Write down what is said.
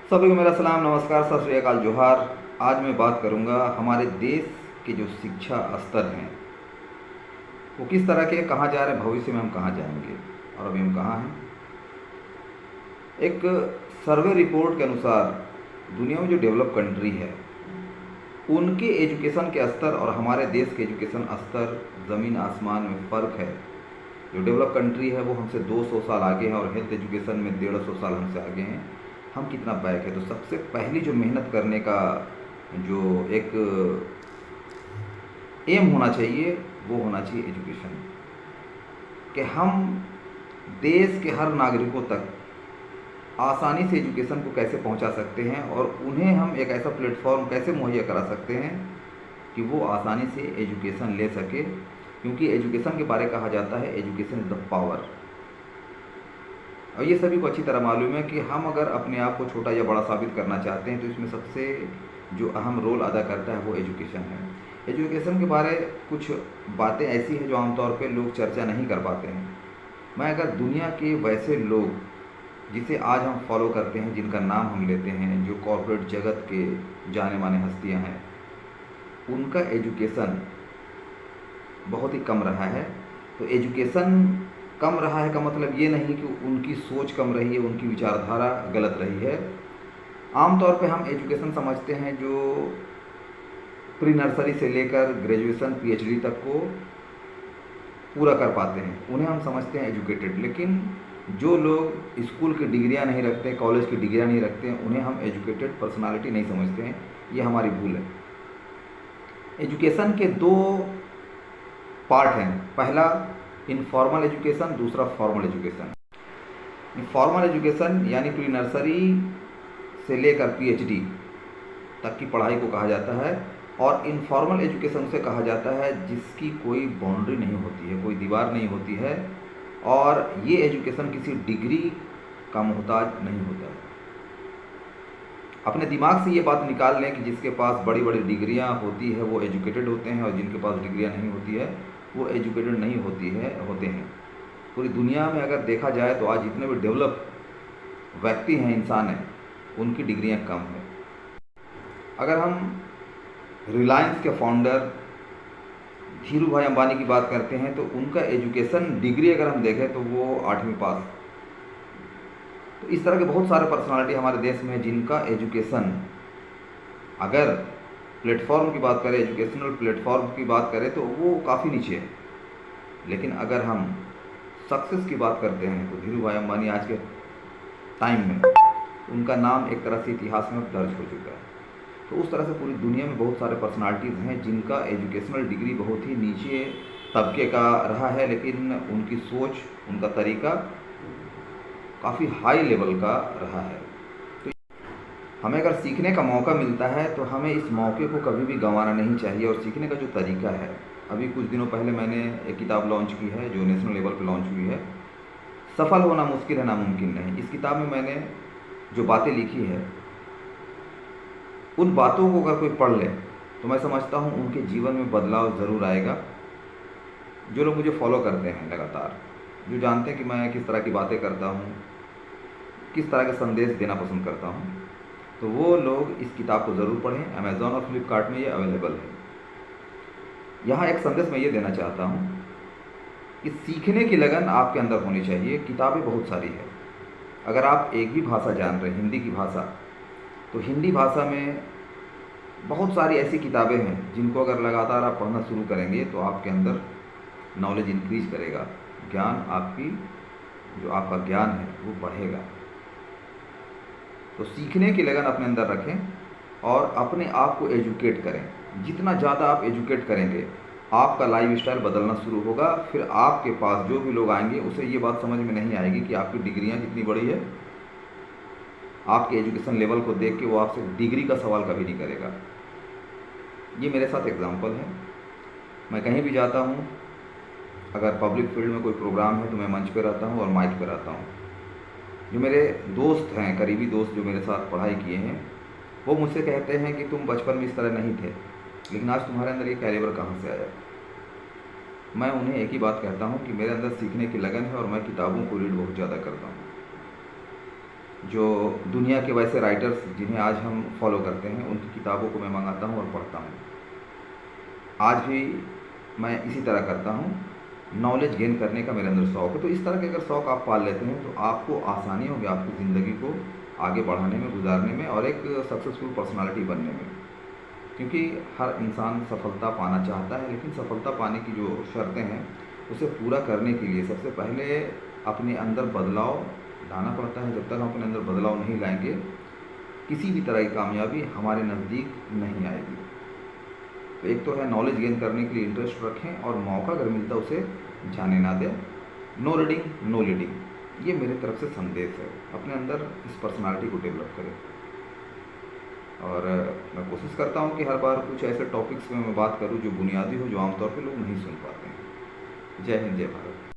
सभी को मेरा सलाम, नमस्कार, सत श्री अकाल, जोहार। आज मैं बात करूंगा हमारे देश के जो शिक्षा स्तर हैं वो किस तरह के, कहाँ जा रहे हैं, भविष्य में हम कहाँ जाएंगे और अभी हम कहाँ हैं। एक सर्वे रिपोर्ट के अनुसार दुनिया में जो डेवलप कंट्री है उनके एजुकेशन के स्तर और हमारे देश के एजुकेशन स्तर ज़मीन आसमान में फ़र्क है। जो डेवलप कंट्री है वो हमसे 200 साल आगे है और हेल्थ एजुकेशन में 150 साल हमसे आगे हैं। हम कितना बैक है। तो सबसे पहली जो मेहनत करने का जो एक एम होना चाहिए वो होना चाहिए एजुकेशन, कि हम देश के हर नागरिकों तक आसानी से एजुकेशन को कैसे पहुंचा सकते हैं और उन्हें हम एक ऐसा प्लेटफॉर्म कैसे मुहैया करा सकते हैं कि वो आसानी से एजुकेशन ले सके। क्योंकि एजुकेशन के बारे कहा जाता है एजुकेशन इज़ द पावर। और ये सभी को अच्छी तरह मालूम है कि हम अगर अपने आप को छोटा या बड़ा साबित करना चाहते हैं तो इसमें सबसे जो अहम रोल अदा करता है वो एजुकेशन है। एजुकेशन के बारे कुछ बातें ऐसी हैं जो आमतौर पे लोग चर्चा नहीं कर पाते हैं। मैं अगर दुनिया के वैसे लोग जिसे आज हम फॉलो करते हैं, जिनका नाम हम लेते हैं, जो कॉर्पोरेट जगत के जाने माने हस्तियां हैं, उनका एजुकेशन बहुत ही कम रहा है। तो एजुकेशन कम रहा है का मतलब ये नहीं कि उनकी सोच कम रही है, उनकी विचारधारा गलत रही है। आमतौर पे हम एजुकेशन समझते हैं जो प्री नर्सरी से लेकर ग्रेजुएशन पीएचडी तक को पूरा कर पाते हैं, उन्हें हम समझते हैं एजुकेटेड। लेकिन जो लोग स्कूल की डिग्रियां नहीं रखते, कॉलेज की डिग्रियां नहीं रखते हैं, उन्हें हम एजुकेटेड पर्सनालिटी नहीं समझते हैं। ये हमारी भूल है। एजुकेशन के दो पार्ट हैं, पहला इनफॉर्मल एजुकेशन, दूसरा फॉर्मल एजुकेशन। फॉर्मल एजुकेशन यानी प्री नर्सरी से लेकर पीएचडी तक की पढ़ाई को कहा जाता है और इनफॉर्मल एजुकेशन से कहा जाता है जिसकी कोई बाउंड्री नहीं होती है, कोई दीवार नहीं होती है और ये एजुकेशन किसी डिग्री का मोहताज नहीं होता है। अपने दिमाग से ये बात निकाल लें कि जिसके पास बड़ी बड़ी डिग्रियां होती है वो एजुकेटेड होते हैं और जिनके पास डिग्रियां नहीं होती है वो एजुकेटेड नहीं होते हैं। पूरी दुनिया में अगर देखा जाए तो आज जितने भी डेवलप व्यक्ति हैं, इंसान हैं, उनकी डिग्रियां कम हैं। अगर हम रिलायंस के फाउंडर धीरू भाई अंबानी की बात करते हैं तो उनका एजुकेशन डिग्री अगर हम देखें तो वो 8वीं पास। तो इस तरह के बहुत सारे पर्सनालिटी हमारे देश में जिनका एजुकेशन, अगर प्लेटफॉर्म की बात करें, एजुकेशनल प्लेटफॉर्म की बात करें तो वो काफ़ी नीचे है। लेकिन अगर हम सक्सेस की बात करते हैं तो धीरू भाई अंबानी आज के टाइम में उनका नाम एक तरह से इतिहास में दर्ज हो चुका है। तो उस तरह से पूरी दुनिया में बहुत सारे पर्सनालिटीज़ हैं जिनका एजुकेशनल डिग्री बहुत ही नीचे तबके का रहा है, लेकिन उनकी सोच, उनका तरीका काफ़ी हाई लेवल का रहा है। तो हमें अगर सीखने का मौका मिलता है तो हमें इस मौके को कभी भी गंवाना नहीं चाहिए। और सीखने का जो तरीका है, अभी कुछ दिनों पहले मैंने एक किताब लॉन्च की है जो नेशनल लेवल पर लॉन्च हुई है, सफल होना मुश्किल है नामुमकिन नहीं। इस किताब में मैंने जो बातें लिखी है उन बातों को अगर कोई पढ़ ले तो मैं समझता हूँ उनके जीवन में बदलाव ज़रूर आएगा। जो लोग मुझे फॉलो करते हैं लगातार, जो जानते हैं कि मैं किस तरह की बातें करता हूँ, किस तरह के संदेश देना पसंद करता हूँ, तो वो लोग इस किताब को ज़रूर पढ़ें। अमेज़ॉन और फ्लिपकार्ट में ये अवेलेबल है। यहाँ एक संदेश मैं ये देना चाहता हूँ कि सीखने की लगन आपके अंदर होनी चाहिए। किताबें बहुत सारी है। अगर आप एक भी भाषा जान रहे हैं, हिंदी की भाषा, तो हिंदी भाषा में बहुत सारी ऐसी किताबें हैं जिनको अगर लगातार आप पढ़ना शुरू करेंगे तो आपके अंदर नॉलेज इंक्रीज करेगा, ज्ञान आपकी जो आपका ज्ञान है वो बढ़ेगा। तो सीखने की लगन अपने अंदर रखें और अपने आप को एजुकेट करें। जितना ज़्यादा आप एजुकेट करेंगे आपका लाइफ स्टाइल बदलना शुरू होगा। फिर आपके पास जो भी लोग आएंगे उसे ये बात समझ में नहीं आएगी कि आपकी डिग्रियां कितनी बड़ी है। आपके एजुकेशन लेवल को देख के वो आपसे डिग्री का सवाल कभी नहीं करेगा। ये मेरे साथ एग्जांपल है। मैं कहीं भी जाता हूँ, अगर पब्लिक फील्ड में कोई प्रोग्राम है तो मैं मंच पे रहता हूँ और माइक पे रहता हूँ। जो मेरे दोस्त हैं, करीबी दोस्त जो मेरे साथ पढ़ाई किए हैं, वो मुझसे कहते हैं कि तुम बचपन में इस तरह नहीं थे, लेकिन आज तुम्हारे अंदर ये कैलिबर कहाँ से आया। मैं उन्हें एक ही बात कहता हूँ कि मेरे अंदर सीखने की लगन है और मैं किताबों को रीड बहुत ज़्यादा करता हूँ। जो दुनिया के वैसे राइटर्स जिन्हें आज हम फॉलो करते हैं, उनकी किताबों को मैं मंगाता हूँ और पढ़ता हूँ। आज भी मैं इसी तरह करता हूँ। नॉलेज गेन करने का मेरे अंदर शौक़ है, तो इस तरह के अगर शौक़ आप पाल लेते हैं तो आपको आसानी होगी आपकी ज़िंदगी को आगे बढ़ाने में, गुजारने में और एक सक्सेसफुल पर्सनालिटी बनने में। क्योंकि हर इंसान सफलता पाना चाहता है, लेकिन सफलता पाने की जो शर्तें हैं उसे पूरा करने के लिए सबसे पहले अपने अंदर बदलाव लाना पड़ता है। जब तक हम अपने अंदर बदलाव नहीं लाएंगे, किसी भी तरह की कामयाबी हमारे नज़दीक नहीं आएगी। तो एक तो है नॉलेज गेन करने के लिए इंटरेस्ट रखें और मौका अगर मिलता है उसे जाने ना दें। नो रीडिंग नो लीडिंग, ये मेरे तरफ से संदेश है। अपने अंदर इस पर्सनालिटी को डेवलप करें। और मैं कोशिश करता हूँ कि हर बार कुछ ऐसे टॉपिक्स में मैं बात करूँ जो बुनियादी हो, जो आमतौर पे लोग नहीं सुन पाते हैं। जय हिंद, जय भारत।